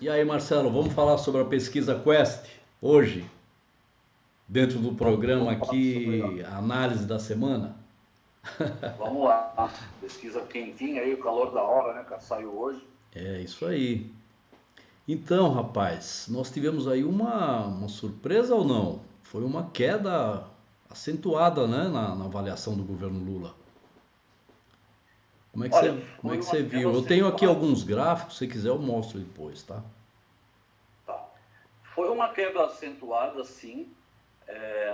E aí, Marcelo, vamos falar sobre a pesquisa Quest hoje, dentro do programa Vamos falar sobre. aqui, a análise da semana? Vamos lá. Pesquisa quentinha aí, o calor da hora, né, cara? Saiu hoje. É isso aí. Então, rapaz, nós tivemos aí uma surpresa ou não? Foi uma queda acentuada, né, na avaliação do governo Lula. Olha, Como é foi que uma você queda viu? Eu tenho aqui acentuada. alguns gráficos, se quiser eu mostro depois, tá? Tá. Foi uma queda acentuada, sim,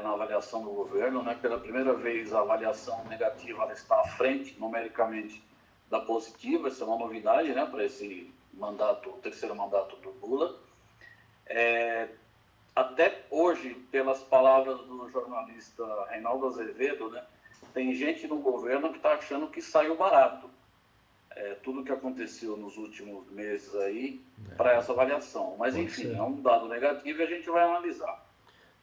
na avaliação do governo, né? Pela primeira vez, a avaliação negativa ela está à frente, numericamente, da positiva. Essa é uma novidade, né, para esse mandato, o terceiro mandato do Lula. Até hoje, pelas palavras do jornalista Reinaldo Azevedo, né, tem gente no governo que está achando que saiu barato. Tudo que aconteceu nos últimos meses aí para essa avaliação. Mas, Pode enfim, ser. é um dado negativo e a gente vai analisar.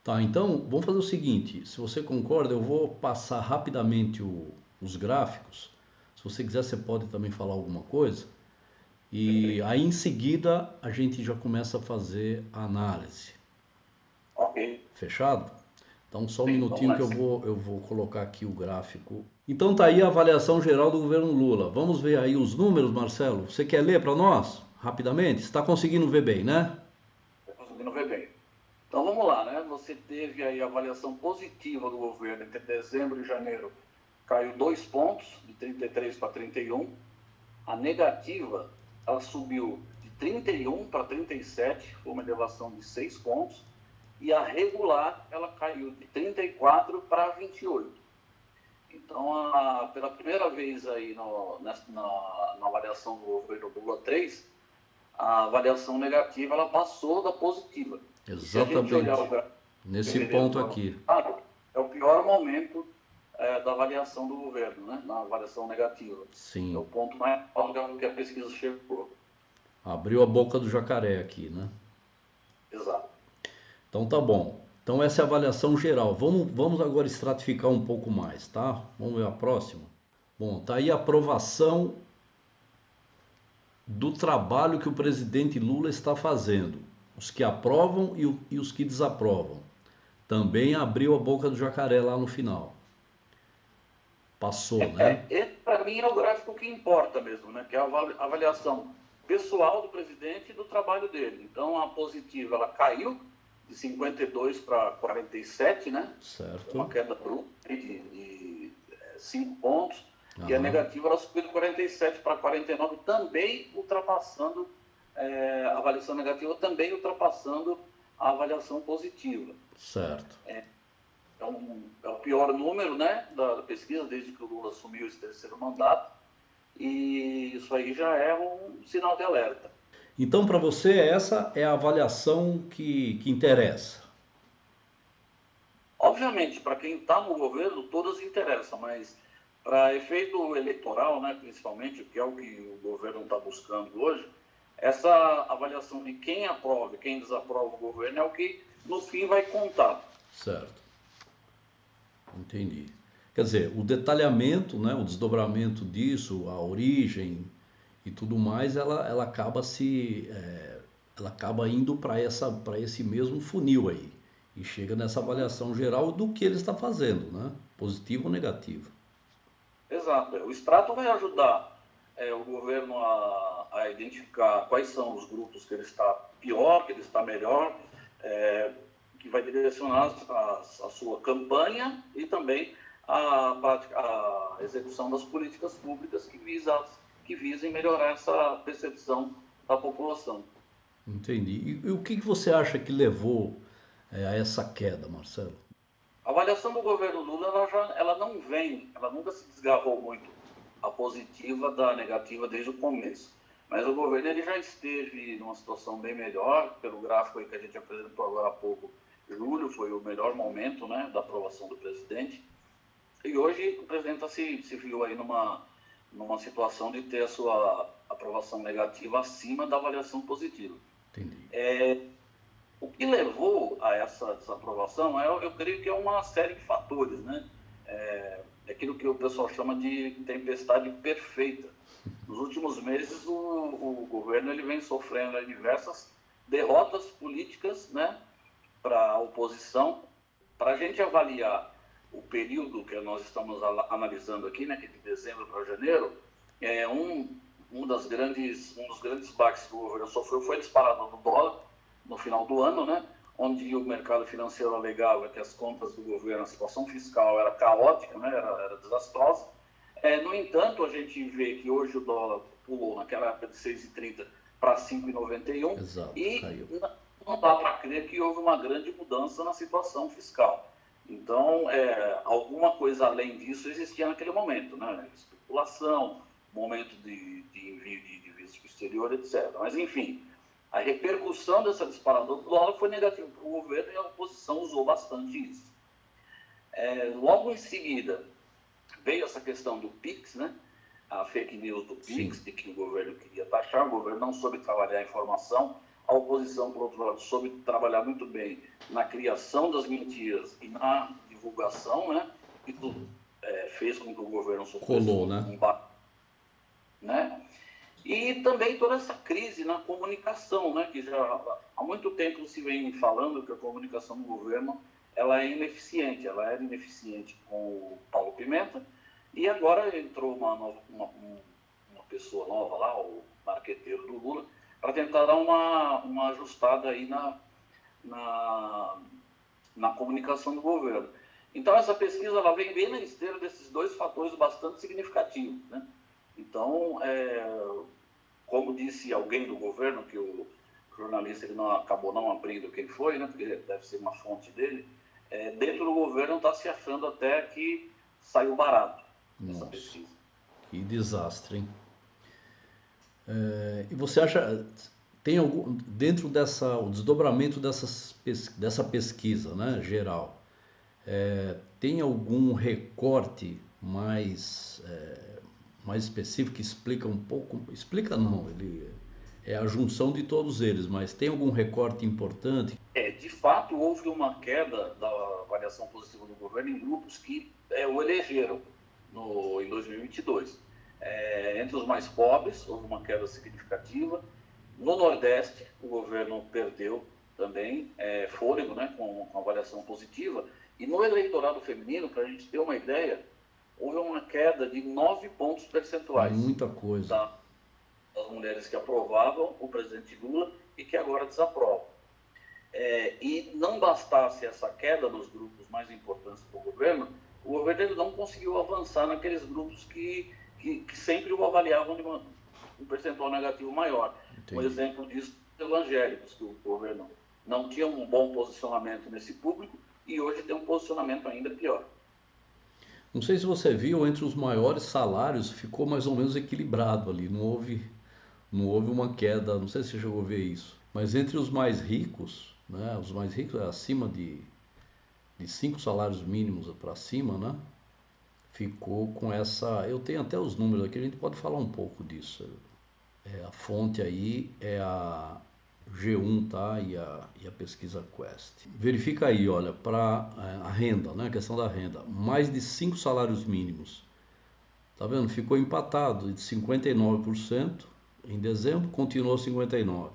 Tá, então vamos fazer o seguinte: se você concorda, eu vou passar rapidamente os gráficos. Se você quiser, você pode também falar alguma coisa. E Perfeito. aí em seguida a gente já começa a fazer a análise. Ok. Fechado? Então só um Sim, vamos minutinho que nessa. eu vou colocar aqui o gráfico. Então tá aí a avaliação geral do governo Lula. Vamos ver aí os números, Marcelo. Você quer ler para nós? Rapidamente? Você está conseguindo ver bem, né? Estou conseguindo ver bem. Então vamos lá, né? Você teve aí a avaliação positiva do governo entre dezembro e janeiro. Caiu 2 pontos, de 33 para 31. A negativa, ela subiu de 31 para 37, foi uma elevação de 6 pontos. E a regular, ela caiu de 34 para 28. Então, pela primeira vez aí na avaliação do governo Lula 3, a avaliação negativa ela passou da positiva. E se a gente olhar o Exatamente. gráfico de Nesse fevereiro ponto do ano aqui. passado, é o pior momento da avaliação do governo, né? Na avaliação negativa. É Sim. o ponto mais alto que a pesquisa chegou. Abriu a boca do jacaré aqui, né? Exato. Então tá bom. Então essa é a avaliação geral. Vamos agora estratificar um pouco mais, tá? Vamos ver a próxima. Bom, tá aí a aprovação do trabalho que o presidente Lula está fazendo. Os que aprovam e os que desaprovam. Também abriu a boca do jacaré lá no final. Passou, né? Esse para mim é o gráfico que importa mesmo, né? Que é a avaliação pessoal do presidente e do trabalho dele. Então a positiva ela caiu de 52 para 47, né? Uma Certo. queda bruta de 5 pontos. E a Aham. negativa ela subiu de 47 para 49, também ultrapassando a avaliação negativa, também ultrapassando a avaliação positiva. Certo. É o pior número, né, da pesquisa desde que o Lula assumiu esse terceiro mandato, e isso aí já é um sinal de alerta. Então, para você, essa é a avaliação que interessa. Obviamente, para quem está no governo, todas interessam, mas para efeito eleitoral, né, principalmente, que é o que o governo está buscando hoje, essa avaliação de quem aprova e quem desaprova o governo é o que, no fim, vai contar. Certo. Entendi. Quer dizer, o detalhamento, né, o desdobramento disso, a origem e tudo mais, ela acaba ela acaba indo para esse mesmo funil aí e chega nessa Uhum. avaliação geral do que ele está fazendo, né? Positivo ou negativo. Exato. O extrato vai ajudar o governo a identificar quais são os grupos que ele está pior, que ele está melhor, que vai direcionar a sua campanha e também a execução das políticas públicas que visem melhorar essa percepção da população. Entendi. E o que você acha que levou a essa queda, Marcelo? A avaliação do governo Lula ela não vem, ela nunca se desgarrou muito a positiva da negativa desde o começo. Mas o governo ele já esteve numa situação bem melhor, pelo gráfico aí que a gente apresentou agora há pouco. Julho foi o melhor momento, né, da aprovação do presidente. E hoje o presidente se viu aí numa situação de ter a sua aprovação negativa acima da avaliação positiva. Entendi. O que levou a essa desaprovação, eu creio que é uma série de fatores, né? É aquilo que o pessoal chama de tempestade perfeita. Nos últimos meses, o governo ele vem sofrendo diversas derrotas políticas, né, para a oposição. Para a gente avaliar o período que nós estamos analisando aqui, né, que é de dezembro para janeiro, um dos grandes baques que o governo sofreu foi a disparada do dólar no final do ano, né, onde o mercado financeiro alegava que as contas do governo, a situação fiscal era caótica, né, era desastrosa. No entanto, a gente vê que hoje o dólar pulou naquela época de 6,30 para 5,91 Exato, e caiu. não dá para crer que houve uma grande mudança na situação fiscal. Então, alguma coisa além disso existia naquele momento, né? Especulação, momento de envio de divisas para o exterior, etc. Mas, enfim, a repercussão dessa disparada do dólar foi negativa para o governo e a oposição usou bastante isso. Logo em seguida, veio essa questão do PIX, né? A fake news do PIX, Sim. de que o governo queria taxar, o governo não soube trabalhar a informação, a oposição, por outro lado, soube trabalhar muito bem na criação das mentiras e na divulgação, né? Isso fez com que o governo sofresse Colou, né? um baque, né? E também toda essa crise na comunicação, né? Que já há muito tempo se vem falando que a comunicação do governo ela é ineficiente, ela era ineficiente com o Paulo Pimenta, e agora entrou uma pessoa nova lá, o marqueteiro do Lula, para tentar dar uma ajustada aí na, na comunicação do governo. Então, essa pesquisa ela vem bem na esteira desses dois fatores bastante significativos, né? Então, como disse alguém do governo, que o jornalista ele acabou não abrindo quem foi, né? Porque deve ser uma fonte dele, dentro do governo está se achando até que saiu barato essa Nossa, pesquisa. que desastre, hein? E você acha, tem algum, dentro dessa, o desdobramento dessa pesquisa, né, geral, tem algum recorte mais específico que explica um pouco, explica não, ele é a junção de todos eles, mas tem algum recorte importante? De fato, houve uma queda da avaliação positiva do governo em grupos que o elegeram em 2022. Entre os mais pobres, houve uma queda significativa. No Nordeste, o governo perdeu também fôlego, né, com avaliação positiva. E no eleitorado feminino, para a gente ter uma ideia, houve uma queda de 9 pontos percentuais Muita coisa. das mulheres que aprovavam o presidente Lula e que agora desaprovam. E não bastasse essa queda nos grupos mais importantes do governo, o governo ele não conseguiu avançar naqueles grupos que sempre o avaliavam de um percentual negativo maior. Um Entendi. exemplo disso, os evangélicos, que o governo não tinha um bom posicionamento nesse público e hoje tem um posicionamento ainda pior. Não sei se você viu, entre os maiores salários ficou mais ou menos equilibrado ali, não houve uma queda, não sei se você chegou a ver isso. Mas entre os mais ricos, né, os mais ricos acima de 5 salários mínimos para cima, né, ficou com essa. Eu tenho até os números aqui, a gente pode falar um pouco disso. A fonte aí é a G1, tá? E a pesquisa Quest. Verifica aí, olha, para a renda, né? A questão da renda. Mais de 5 salários mínimos. Tá vendo? Ficou empatado de 59% em dezembro, continuou 59%.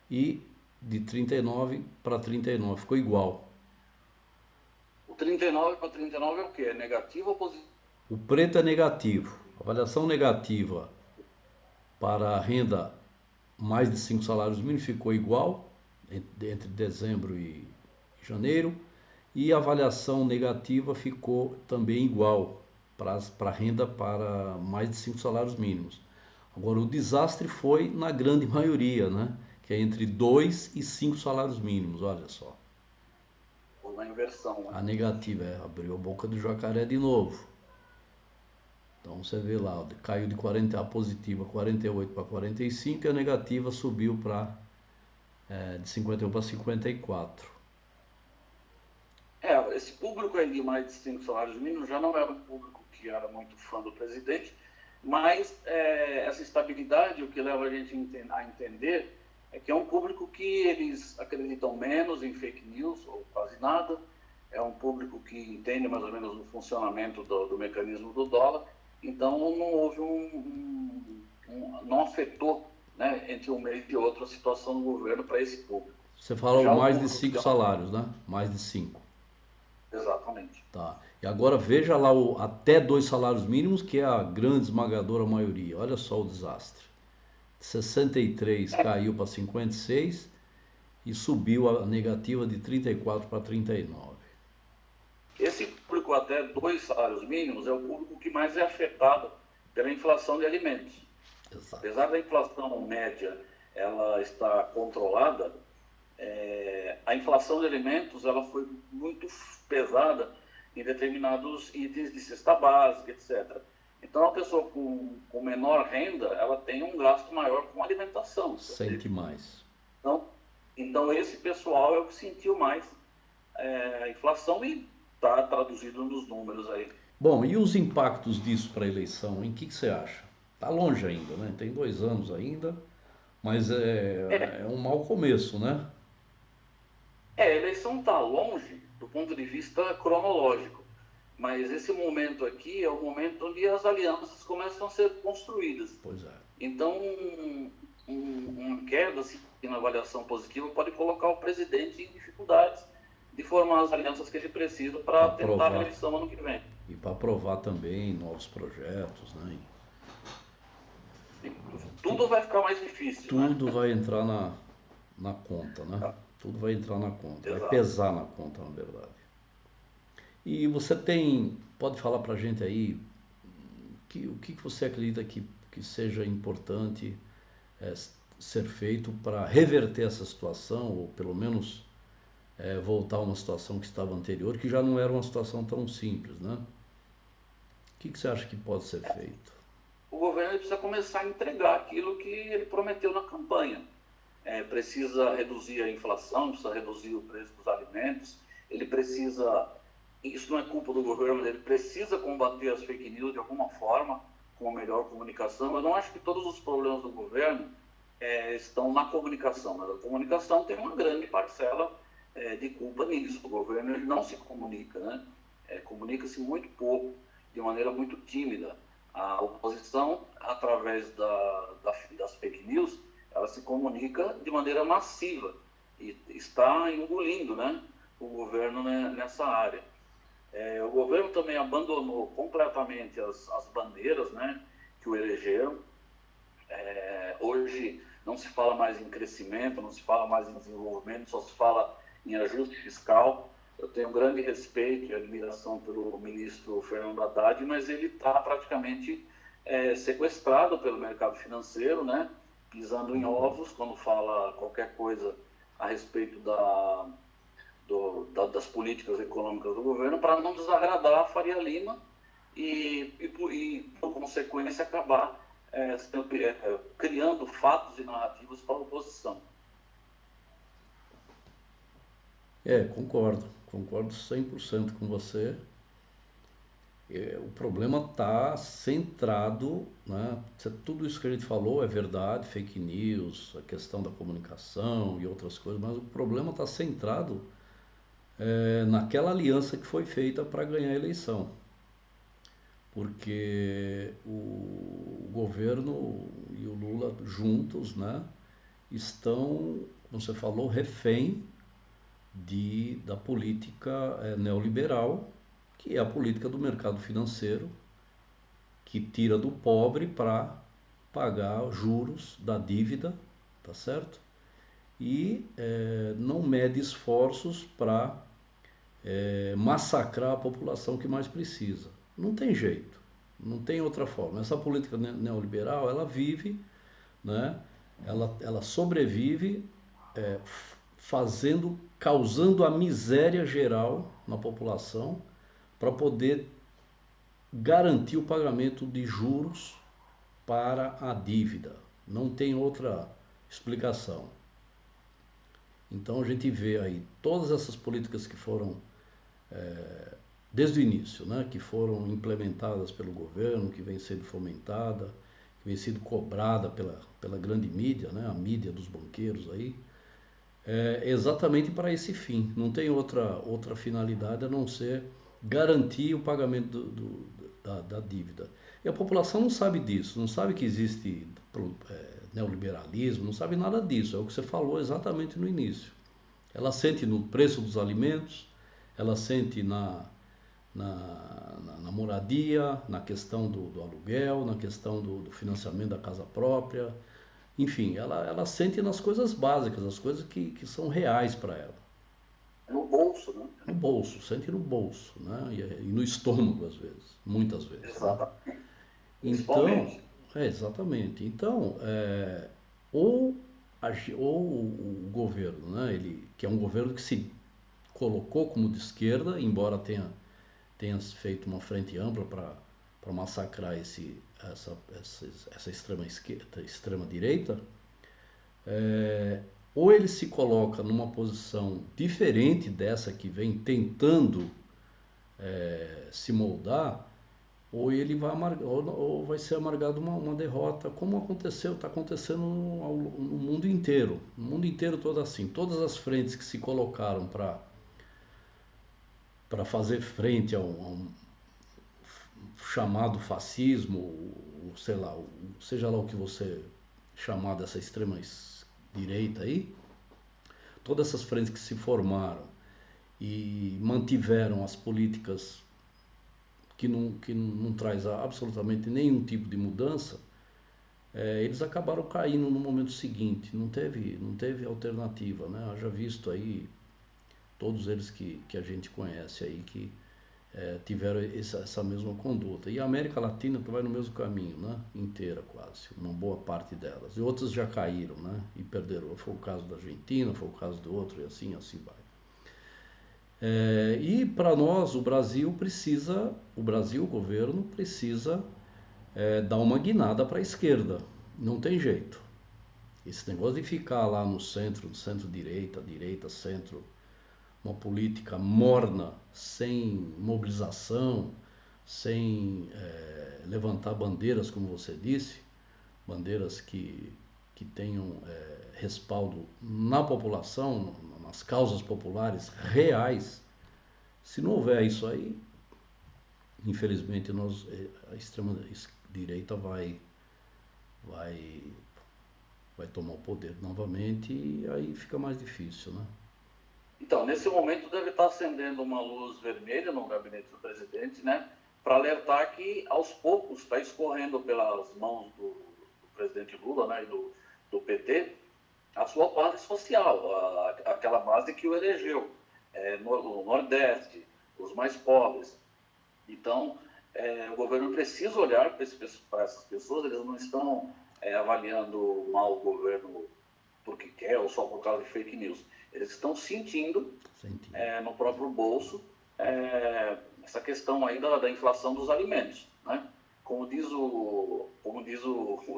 E de 39 para 39, ficou igual. O 39 para 39 é o quê? É negativo ou positivo? O preto é negativo. Avaliação negativa para a renda mais de 5 salários mínimos ficou igual entre dezembro e janeiro. E a avaliação negativa ficou também igual para a renda para mais de 5 salários mínimos. Agora, o desastre foi na grande maioria, né? Que é entre 2 e 5 salários mínimos, olha só. Ou na inversão, né? A negativa abriu a boca do jacaré de novo. Então você vê lá, caiu de 40, a positiva 48 para 45 e a negativa subiu de 51 para 54. Esse público aí de mais de 5 salários mínimos já não era um público que era muito fã do presidente, mas essa estabilidade, o que leva a gente a entender é que é um público que eles acreditam menos em fake news, ou quase nada, é um público que entende mais ou menos o funcionamento do mecanismo do dólar, então não houve não afetou né, entre um mês e outro a situação do governo para esse público. Você fala Já o mais de público que 5 tem uma... salários, né? Mais de 5. Exatamente. Tá. E agora veja lá o até 2 salários mínimos, que é a grande esmagadora maioria. Olha só o desastre. 63 caiu para 56 e subiu a negativa de 34 para 39. Esse público até 2 salários mínimos é o público que mais é afetado pela inflação de alimentos. Exato. Apesar da inflação média ela estar controlada, a inflação de alimentos ela foi muito pesada em determinados itens de cesta básica, etc. Então, a pessoa com menor renda, ela tem um gasto maior com alimentação. Sente mais. Então, então esse pessoal é o que sentiu mais a inflação e está traduzido nos números aí. Bom, e os impactos disso para a eleição? Em que você acha? Está longe ainda, né? Tem 2 anos ainda, mas é um mau começo, né? A eleição está longe do ponto de vista cronológico, mas esse momento aqui é o momento onde as alianças começam a ser construídas. Pois é. Então, uma queda assim, na avaliação positiva pode colocar o presidente em dificuldades de formar as alianças que ele precisa Para para tentar a aprovar reeleição ano que vem. e para aprovar também novos projetos, né? Tudo vai ficar mais difícil, né? Tudo vai entrar na conta, né? Tudo vai entrar na conta, vai Exato. pesar na conta, na verdade. E você pode falar para a gente aí o que você acredita que seja importante é, ser feito para reverter essa situação, ou pelo menos voltar a uma situação que estava anterior, que já não era uma situação tão simples, né? O que você acha que pode ser feito? O governo precisa começar a entregar aquilo que ele prometeu na campanha. Precisa reduzir a inflação, precisa reduzir o preço dos alimentos, ele precisa, isso não é culpa do governo, mas ele precisa combater as fake news de alguma forma, com a melhor comunicação. Eu não acho que todos os problemas do governo estão na comunicação, mas a comunicação tem uma grande parcela de culpa nisso. O governo ele não se comunica, né? Comunica-se muito pouco, de maneira muito tímida. A oposição, através das fake news, ela se comunica de maneira massiva e está engolindo, né, o governo, né, nessa área. O governo também abandonou completamente as bandeiras, né, que o elegeram. Hoje não se fala mais em crescimento, não se fala mais em desenvolvimento, só se fala em ajuste fiscal. Eu tenho um grande respeito e admiração pelo ministro Fernando Haddad, mas ele está praticamente sequestrado pelo mercado financeiro, né? Pisando em ovos quando fala qualquer coisa a respeito das políticas econômicas do governo, para não desagradar a Faria Lima por consequência, acabar criando fatos e narrativas para a oposição. Concordo 100% com você. O problema está centrado, né? Tudo isso que a gente falou é verdade, fake news, a questão da comunicação e outras coisas, mas o problema está centrado naquela aliança que foi feita para ganhar a eleição. Porque o governo e o Lula juntos, né, estão, como você falou, refém da política neoliberal, que é a política do mercado financeiro, que tira do pobre para pagar juros da dívida, tá certo? E não mede esforços para massacrar a população que mais precisa. Não tem jeito, não tem outra forma. Essa política neoliberal, ela vive, né? Ela sobrevive causando a miséria geral na população para poder garantir o pagamento de juros para a dívida. Não tem outra explicação. Então a gente vê aí todas essas políticas que foram desde o início, né, que foram implementadas pelo governo, que vem sendo fomentada, que vem sendo cobrada pela grande mídia, né, a mídia dos banqueiros aí, exatamente para esse fim. Não tem outra finalidade a não ser garantir o pagamento da dívida. E a população não sabe disso, não sabe que existe neoliberalismo, não sabe nada disso. É o que você falou exatamente no início. Ela sente no preço dos alimentos, ela sente na moradia, na questão do aluguel, na questão do financiamento da casa própria. Enfim, ela sente nas coisas básicas, as coisas que são reais para ela. No bolso, né? No bolso, sente no bolso, né? E no estômago, às vezes, muitas vezes, né? Exatamente. Então, Principalmente. exatamente. Então, ou, ou o governo, né? Ele, que é um governo que se colocou como de esquerda, embora tenha feito uma frente ampla para massacrar essa extrema esquerda, extrema direita, ou ele se coloca numa posição diferente dessa que vem tentando se moldar, ou ele vai amargar, ou vai ser amargado uma derrota, como aconteceu, está acontecendo no mundo inteiro. No mundo inteiro todo assim. Todas as frentes que se colocaram para fazer frente a um chamado fascismo, sei lá, seja lá o que você chamar dessa extrema direita aí, todas essas frentes que se formaram e mantiveram as políticas que não traz absolutamente nenhum tipo de mudança, eles acabaram caindo no momento seguinte, não teve alternativa, né? Haja visto aí todos eles que a gente conhece aí que tiveram essa mesma conduta. E a América Latina vai no mesmo caminho, né? Inteira quase, uma boa parte delas. E outras já caíram, né? E perderam. Foi o caso da Argentina, foi o caso do outro e assim vai. E para nós, o governo precisa dar uma guinada para a esquerda. Não tem jeito. Esse negócio de ficar lá no centro-direita, direita, centro, uma política morna, sem mobilização, sem levantar bandeiras, como você disse, bandeiras que tenham respaldo na população, nas causas populares reais. Se não houver isso aí, infelizmente a extrema direita vai, vai tomar o poder novamente e aí fica mais difícil, né? Então, nesse momento deve estar acendendo uma luz vermelha no gabinete do presidente, né? Para alertar que aos poucos está escorrendo pelas mãos do presidente Lula, né? E do PT, a sua base social, aquela base que o elegeu, o Nordeste, os mais pobres. Então, o governo precisa olhar para essas pessoas, eles não estão avaliando mal o governo porque quer ou só por causa de fake news. Eles estão sentindo Sentindo. no próprio bolso essa questão aí da inflação dos alimentos, né? Como diz o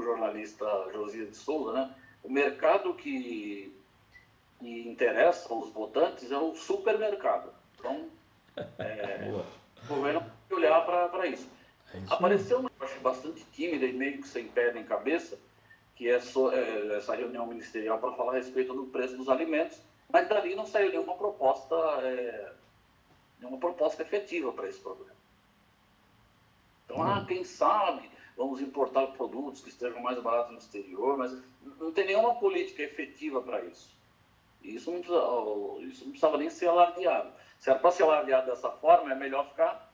jornalista Josias de Souza, né? O mercado que interessa aos votantes é o supermercado. Então, Boa. o governo tem que olhar para isso. É isso aí. Apareceu uma coisa bastante tímida e meio que sem pé nem cabeça, que é essa reunião ministerial para falar a respeito do preço dos alimentos, mas dali não saiu nenhuma proposta efetiva para esse problema. Então, Não, quem sabe vamos importar produtos que estejam mais baratos no exterior, mas não tem nenhuma política efetiva para isso. E isso não precisava nem ser alardeado. Se era para ser alardeado dessa forma, é melhor ficar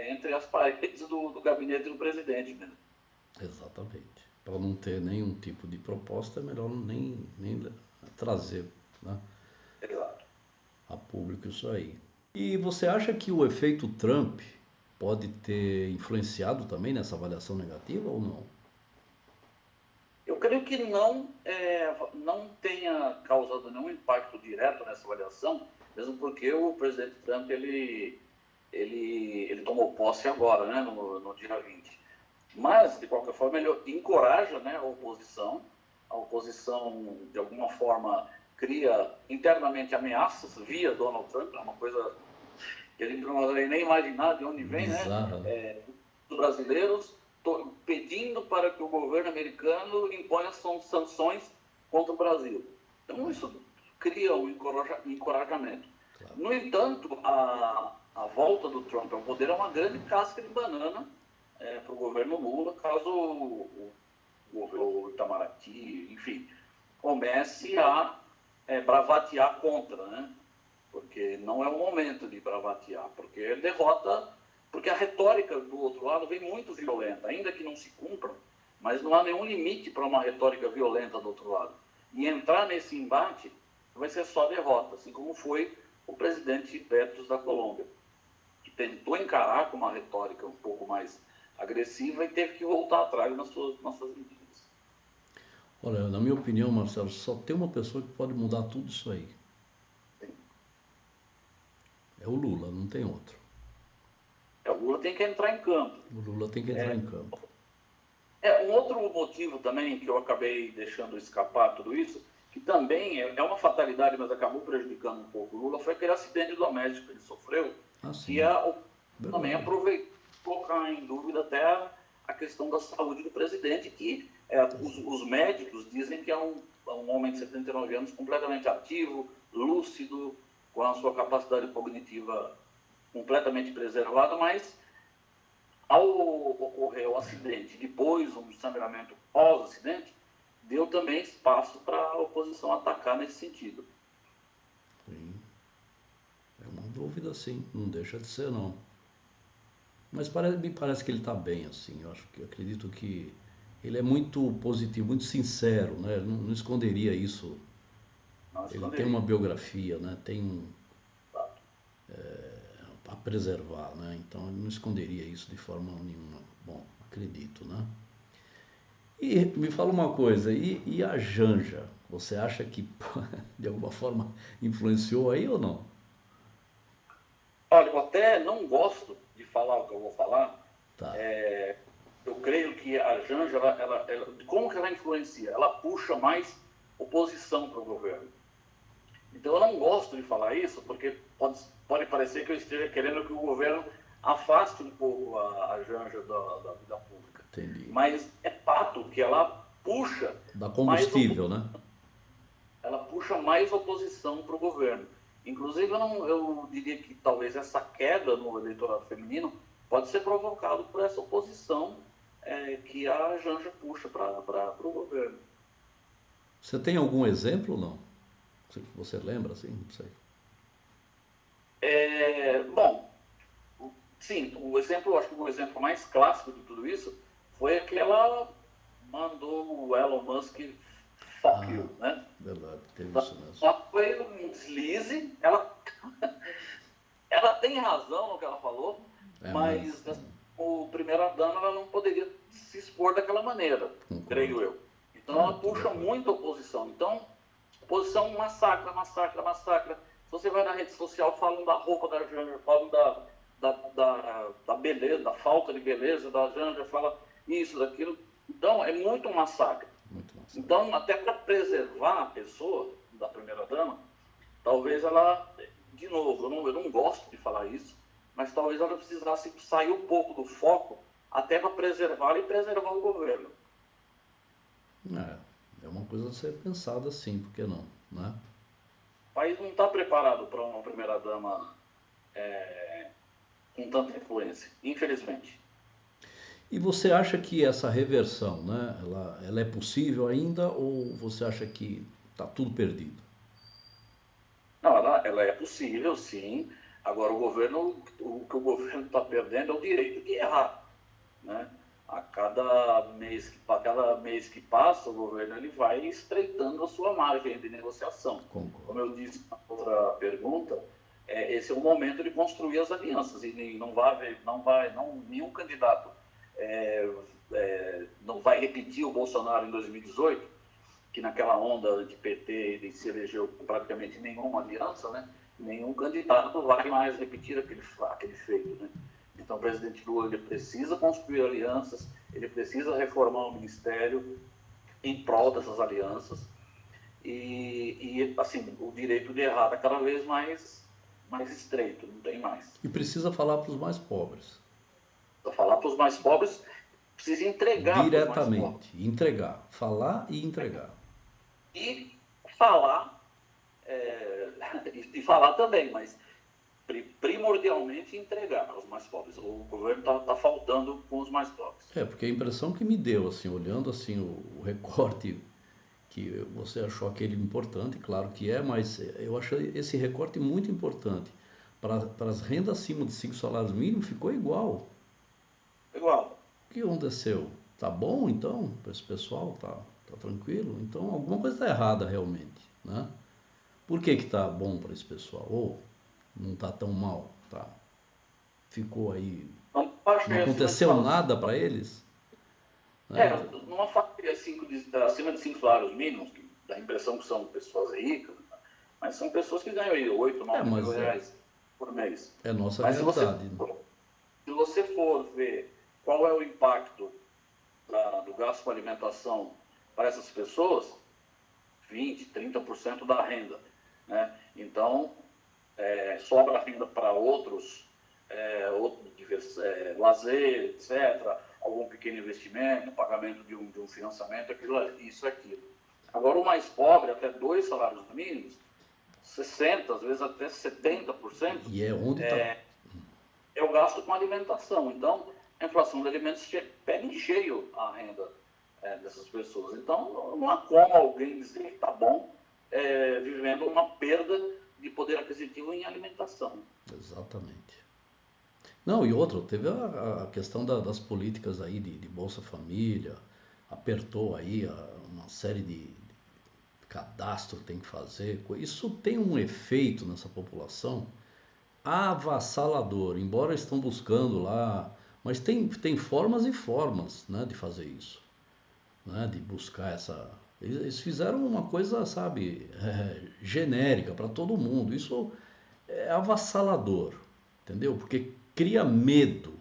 entre as paredes do gabinete do presidente mesmo. exatamente. Para não ter nenhum tipo de proposta, é melhor nem trazer, né, Exato. a público isso aí. E você acha que o efeito Trump pode ter influenciado também nessa avaliação negativa ou não? Eu creio que não tenha causado nenhum impacto direto nessa avaliação, mesmo porque o presidente Trump ele tomou posse agora, né, no dia 20. Mas, de qualquer forma, ele encoraja, né, a oposição, de alguma forma, cria internamente ameaças via Donald Trump, é uma coisa que a gente não vai nem imaginar de onde vem, né? Bizarra, né? Os brasileiros pedindo para que o governo americano imponha sanções contra o Brasil. Então, isso cria um encorajamento. Claro. No entanto, a volta do Trump ao poder é uma grande casca de banana para o governo Lula, caso o Itamaraty, enfim, comece a bravatear contra, né? Porque não é o momento de bravatear, porque derrota, porque a retórica do outro lado vem muito violenta, ainda que não se cumpra, mas não há nenhum limite para uma retórica violenta do outro lado. E entrar nesse embate vai ser só derrota, assim como foi o presidente Petros da Colômbia, que tentou encarar com uma retórica um pouco mais agressiva e teve que voltar atrás nas suas medidas. Olha, na minha opinião, Marcelo, só tem uma pessoa que pode mudar tudo isso aí. É o Lula, não tem outro. O Lula tem que entrar em campo. O Lula tem que entrar em campo. Um outro motivo também que eu acabei deixando escapar tudo isso, que também é uma fatalidade, mas acabou prejudicando um pouco o Lula, foi aquele acidente doméstico que ele sofreu, Ah, que sim. também Verdade. aproveitou colocar em dúvida até a questão da saúde do presidente, que os médicos dizem que é um homem de 79 anos completamente ativo, lúcido, com a sua capacidade cognitiva completamente preservada, mas ao ocorrer o acidente, depois um sangramento pós-acidente, deu também espaço para a oposição atacar nesse sentido. Sim. É uma dúvida, sim. Não deixa de ser, não. Mas me parece que ele está bem, assim. Eu acredito que ele é muito positivo, muito sincero, né? Ele não esconderia isso. Não Ele tem uma esconderia. biografia, né? Tem a preservar, né? Então ele não esconderia isso de forma nenhuma. Bom, acredito, né? E me fala uma coisa, e a Janja? Você acha que de alguma forma influenciou aí ou não? Olha, eu até não gosto de falar o que eu vou falar. Tá. Eu creio que a Janja, como que ela influencia? Ela puxa mais oposição para o governo. Então eu não gosto de falar isso, porque pode parecer que eu esteja querendo que o governo afaste um pouco a Janja da vida pública. Entendi. Mas é fato que Dá mais, combustível, né? ela puxa mais oposição para o governo. Inclusive, eu diria que talvez essa queda no eleitorado feminino pode ser provocado por essa oposição que a Janja puxa para o governo. Você tem algum exemplo ou não? Você lembra assim? Não sei. Bom, sim, acho que o exemplo mais clássico de tudo isso foi que ela mandou o Elon Musk fuck Ah, you, né? verdade, teve Então, isso mesmo. foi um deslize, ela tem razão no que ela falou, É, mas mas assim, o primeira-dama ela não poderia se expor daquela maneira, concordo. creio eu. Então É, ela estou de puxa acordo. muito a oposição. Então, a oposição massacra, massacra, massacra. Se você vai na rede social, falam da roupa da Janja, falam da beleza, da falta de beleza da Janja, fala isso, daquilo. Então, é muito um massacre. Muito massacre. Então, até para preservar a pessoa da primeira-dama, talvez ela, de novo, eu não gosto de falar isso, mas talvez ela precisasse sair um pouco do foco até para preservar e preservar o governo. É uma coisa a ser pensada assim, por que não? Né? O país não está preparado para uma primeira-dama com tanta influência, infelizmente. E você acha que essa reversão, né, ela é possível ainda ou você acha que está tudo perdido? Não, ela é possível, sim. Agora, o que o governo está perdendo é o direito de errar. Né? A cada mês que passa, o governo ele vai estreitando a sua margem de negociação. Como Concordo. eu disse na outra pergunta, esse é o momento de construir as alianças e não vai haver, nenhum candidato é, não vai repetir o Bolsonaro em 2018, que naquela onda de PT ele se elegeu com praticamente nenhuma aliança, né? Nenhum candidato vai mais repetir aquele feito, né? Então, o presidente Lula ele precisa construir alianças, ele precisa reformar o ministério em prol dessas alianças assim, o direito de errar está cada vez mais estreito, não tem mais. E precisa falar para os mais pobres. Para falar para os mais pobres, precisa entregar para os mais pobres. Diretamente. Entregar. Falar e entregar. E falar, é, e falar também, mas primordialmente entregar aos mais pobres. O governo está faltando com os mais pobres. Porque a impressão que me deu, assim, olhando assim o recorte que você achou aquele importante, claro que é, mas eu achei esse recorte muito importante. Para as rendas acima de 5 salários mínimos ficou igual. Igual. O que aconteceu? Tá bom então? Para esse pessoal tá tranquilo? Então alguma coisa está errada realmente, né? Por que que tá bom para esse pessoal? Ou não tá tão mal, tá? Ficou aí, Então, não faixa acima de aconteceu salário. nada para eles, né? É, numa faixa acima de 5 salários mínimos, que dá a impressão que são pessoas ricas, mas são pessoas que ganham aí 8, 9 mil Mas reais por mês. é nossa Mas realidade. se você for ver qual é o impacto do gasto com alimentação para essas pessoas, 20, 30% da renda. Né? Então, sobra renda para lazer, etc., algum pequeno investimento, pagamento de um financiamento, aquilo. Agora, o mais pobre, até 2 salários mínimos, 60%, às vezes até 70%, E é onde está. é o gasto com alimentação. Então, a inflação de alimentos pega em cheio a renda dessas pessoas. Então, não há como alguém dizer que está bom vivendo uma perda de poder aquisitivo em alimentação. Exatamente. Não, e outra, teve a questão das políticas aí de Bolsa Família, apertou aí uma série de cadastro que tem que fazer. Isso tem um efeito nessa população avassalador, embora estão buscando lá, mas tem formas e formas, né, de fazer isso, né, de buscar essa. Eles fizeram uma coisa, sabe, genérica para todo mundo. Isso é avassalador, entendeu? Porque cria medo,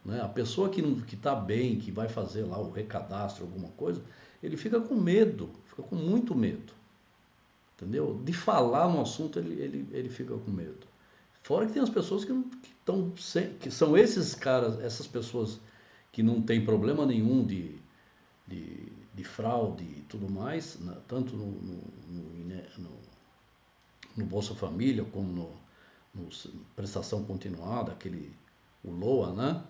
né? A pessoa que está bem, que vai fazer lá o recadastro, alguma coisa, ele fica com medo, fica com muito medo, entendeu? De falar no assunto ele fica com medo. Fora que tem as pessoas que estão que são esses caras, essas pessoas que não tem problema nenhum de fraude e tudo mais, né? Tanto no Bolsa Família como no prestação continuada, o LOA, né?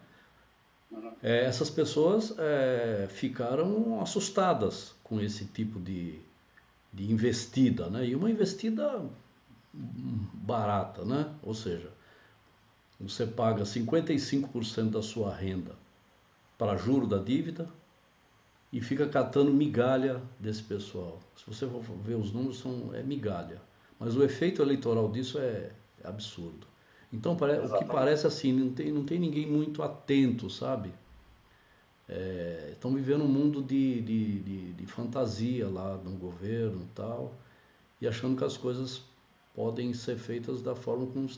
Uhum. Essas pessoas ficaram assustadas com esse tipo de investida, né? E uma investida barata, né? Ou seja, você paga 55% da sua renda para juro da dívida e fica catando migalha desse pessoal. Se você for ver os números, é migalha. Mas o efeito eleitoral disso é absurdo. Então, o que Exatamente. parece assim, não tem ninguém muito atento, sabe? Estão vivendo um mundo de fantasia lá no governo e tal, e achando que as coisas podem ser feitas da forma como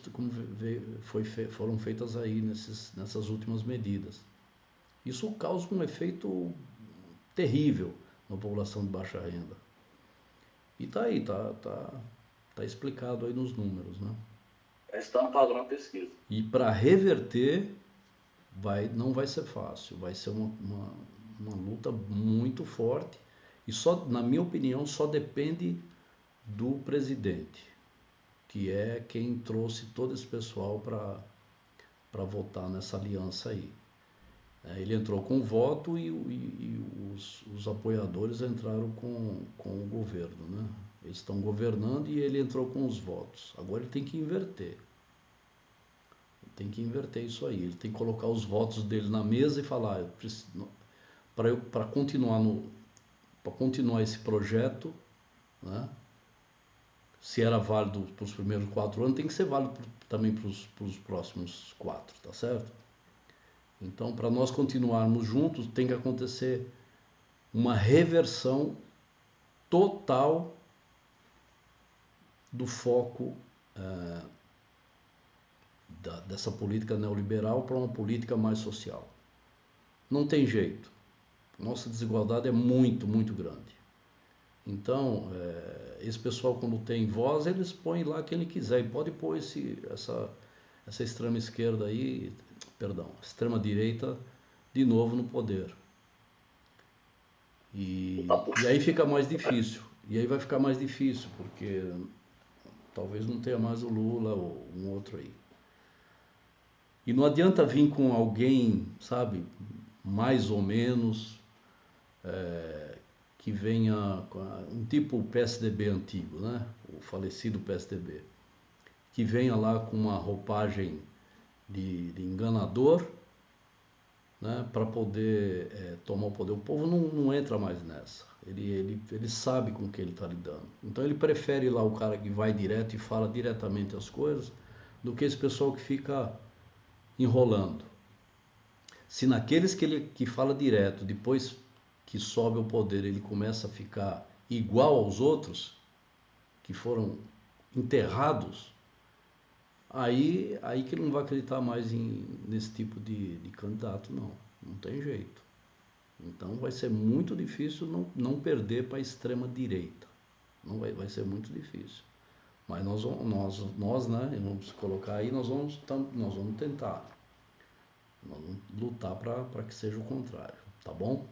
foram feitas aí nessas últimas medidas. Isso causa um efeito terrível na população de baixa renda. E tá aí, tá explicado aí nos números, né? Está no padrão de pesquisa. E para reverter, não vai ser fácil, vai ser uma luta muito forte e só, na minha opinião, só depende do presidente, que é quem trouxe todo esse pessoal para votar nessa aliança aí. Ele entrou com voto e os apoiadores entraram com o governo, né? Eles estão governando e ele entrou com os votos. Agora ele tem que inverter. Ele tem que inverter isso aí. Ele tem que colocar os votos dele na mesa e falar, para continuar esse projeto, né? Se era válido para os primeiros 4 anos, tem que ser válido também para os próximos 4, tá certo? Então, para nós continuarmos juntos, tem que acontecer uma reversão total do foco dessa política neoliberal para uma política mais social. Não tem jeito. Nossa desigualdade é muito, muito grande. Então, esse pessoal, quando tem voz, eles põem lá quem ele quiser. E pode pôr essa extrema esquerda aí, perdão, extrema direita, de novo no poder. Tá E aí fica mais difícil. E aí vai ficar mais difícil, porque talvez não tenha mais o Lula ou um outro aí. E não adianta vir com alguém, sabe, mais ou menos, que venha, um tipo PSDB antigo, né? O falecido PSDB. Que venha lá com uma roupagem de enganador, né, para poder tomar o poder. O povo não entra mais nessa. Ele sabe com o que ele está lidando. Então ele prefere lá o cara que vai direto e fala diretamente as coisas, do que esse pessoal que fica enrolando. Se naqueles que fala direto, depois que sobe ao poder, ele começa a ficar igual aos outros, que foram enterrados, aí que ele não vai acreditar mais nesse tipo de candidato, não. Não tem jeito. Então vai ser muito difícil não perder para a extrema direita. Não vai ser muito difícil. Mas nós, né, vamos colocar aí, nós vamos tentar. Nós vamos lutar para que seja o contrário, tá bom?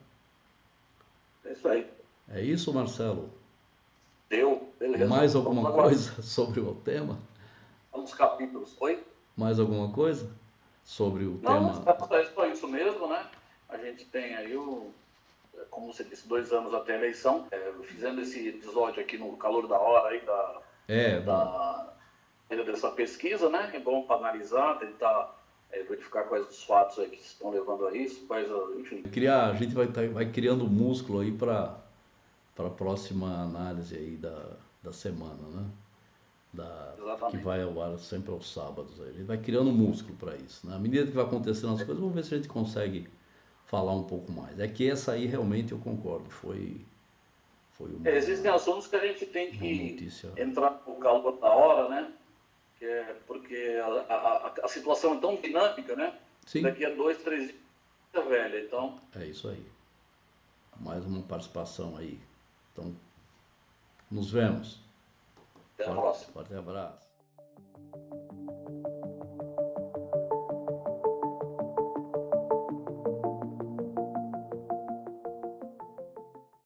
É isso aí. É isso, Marcelo? Deu, beleza. Mais Vamos alguma aguardar coisa sobre o tema? os capítulos. Oi? Mais alguma coisa sobre o Não, tema? é só isso mesmo, né? A gente tem aí como você disse, 2 anos até a eleição. Fizendo esse episódio aqui no calor da hora aí É, bom. da dessa pesquisa, né? É bom para analisar, tentar verificar quais os fatos aí que estão levando a isso, quais, enfim. A gente vai criando músculo aí para a próxima análise aí da semana, né? Que Exatamente. vai ao ar sempre aos sábados. Aí. A gente vai criando músculo para isso. Né? À medida que vai acontecendo as coisas, vamos ver se a gente consegue falar um pouco mais. É que essa aí realmente eu concordo, foi Existem assuntos que a gente tem uma que notícia. entrar no calor da hora, né? Porque a situação é tão dinâmica, né? Que Sim, daqui a 2, 3 dias é velha. Então, é isso aí. Mais uma participação aí. Então, nos vemos. até a próxima. Forte abraço.